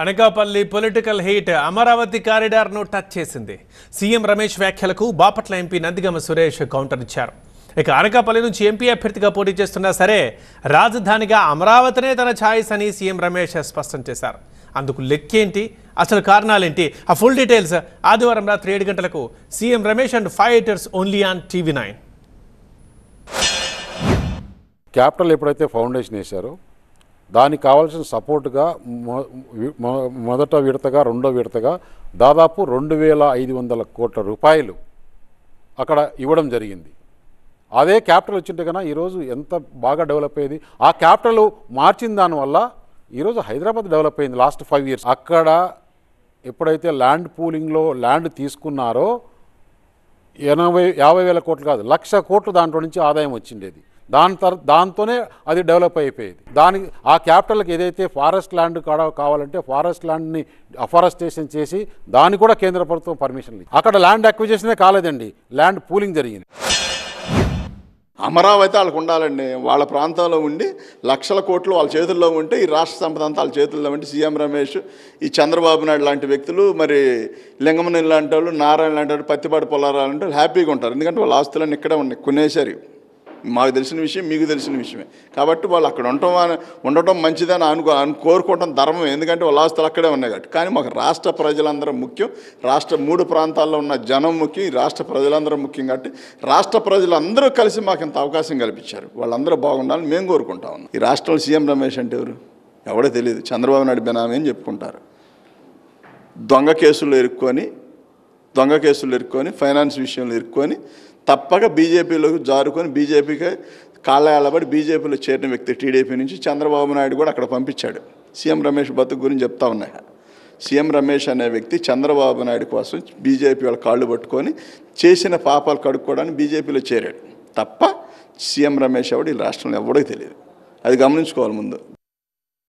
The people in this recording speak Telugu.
అనకాపల్లి పొలిటికల్ హీట్ అమరావతి కారిడార్ను టచ్ చేసింది. సీఎం రమేష్ వ్యాఖ్యలకు బాపట్ల ఎంపీ నందిగమ సురేష్ కౌంటర్ ఇచ్చారు. ఇక అనకాపల్లి నుంచి ఎంపీ అభ్యర్థిగా పోటీ చేస్తున్నా సరే రాజధానిగా అమరావతినే తన ఛాయిస్ అని సీఎం రమేష్ స్పష్టం చేశారు. అందుకు లెక్కేంటి, అసలు కారణాలేంటి, ఆ ఫుల్ డీటెయిల్స్ ఆదివారం రాత్రి 7 గంటలకు CM Ramesh and fighters only on TV9. Capital ఎప్పుడైతే ఫౌండేషన్ వేశారో దానికి కావాల్సిన సపోర్టుగా మొదట విడతగా రెండో విడతగా దాదాపు 2500 కోట్ల రూపాయలు అక్కడ ఇవ్వడం జరిగింది. అదే క్యాపిటల్ వచ్చింటే కన్నా ఈరోజు ఎంత బాగా డెవలప్ అయ్యేది. ఆ క్యాపిటల్ మార్చిన దానివల్ల ఈరోజు హైదరాబాద్ డెవలప్ అయింది లాస్ట్ 5 years. అక్కడ ఎప్పుడైతే ల్యాండ్ పూలింగ్లో ల్యాండ్ తీసుకున్నారో 50 వేల కోట్లు కాదు 1,00,000 కోట్లు దాంట్లో నుంచి ఆదాయం వచ్చిండేది. దాంతోనే అది డెవలప్ అయిపోయేది. దానికి ఆ క్యాపిటల్కి ఏదైతే ఫారెస్ట్ ల్యాండ్ కావాలంటే ఫారెస్ట్ ల్యాండ్ని అఫారెస్టేషన్ చేసి దానికి కూడా కేంద్ర ప్రభుత్వం పర్మిషన్ ఇచ్చింది. అక్కడ ల్యాండ్ అక్విజిషనే కాలేదండి, ల్యాండ్ పూలింగ్ జరిగింది. అమరావతి వాళ్ళకు ఉండాలండి. వాళ్ళ ప్రాంతంలో ఉండి 1,00,000 కోట్లు వాళ్ళ చేతుల్లో ఉంటే ఈ రాష్ట్ర సంపద అంతా వాళ్ళ చేతుల్లో ఉంటే సీఎం రమేష్, ఈ చంద్రబాబు నాయుడు లాంటి వ్యక్తులు, మరి లింగమనేని లాంటి వాళ్ళు, నారాయణ లాంటి వాళ్ళు, పత్తిపాటి పొలారాలు అంటే వాళ్ళు హ్యాపీగా ఉంటారు. ఎందుకంటే వాళ్ళ ఆస్తులన్నీ ఇక్కడే ఉన్నాయి, కొనేసారు. మాకు తెలిసిన విషయం, మీకు తెలిసిన విషయమే. కాబట్టి వాళ్ళు అక్కడ ఉండటం మంచిదని కోరుకోవటం ధర్మం. ఎందుకంటే వాళ్ళ ఆస్తులు అక్కడే ఉన్నాయి కాబట్టి. కానీ మాకు రాష్ట్ర ప్రజలందరూ ముఖ్యం, రాష్ట్ర 3 ప్రాంతాల్లో ఉన్న జనం ముఖ్యం, ఈ రాష్ట్ర ప్రజలందరూ ముఖ్యం. కాబట్టి రాష్ట్ర ప్రజలందరూ కలిసి మాకు ఇంత అవకాశం కల్పించారు. వాళ్ళందరూ బాగుండాలని మేము కోరుకుంటా ఉన్నాం. ఈ రాష్ట్రంలో సీఎం రమేష్ అంటే ఎవడో తెలియదు, చంద్రబాబు నాయుడు బెనామీ అని చెప్పుకుంటారు. దొంగ కేసుల్లో ఇరుక్కొని ఫైనాన్స్ విషయంలో ఇరుక్కొని తప్పక బీజేపీలోకి జారుకొని బీజేపీకి కాళ్ళబడి బీజేపీలో చేరిన వ్యక్తి. టీడీపీ నుంచి చంద్రబాబు నాయుడు కూడా అక్కడ పంపించాడు. సీఎం రమేష్ బతుకు గురించి చెప్తా ఉన్నాయి. సీఎం రమేష్ అనే వ్యక్తి చంద్రబాబు నాయుడు కోసం బీజేపీ వాళ్ళ కాళ్ళు పట్టుకొని చేసిన పాపాలు కడుక్కోవడానికి బీజేపీలో చేరాడు. తప్ప సీఎం రమేష్ ఎవడు ఈ రాష్ట్రంలో ఎవడో తెలియదు. అది గమనించుకోవాలి ముందు.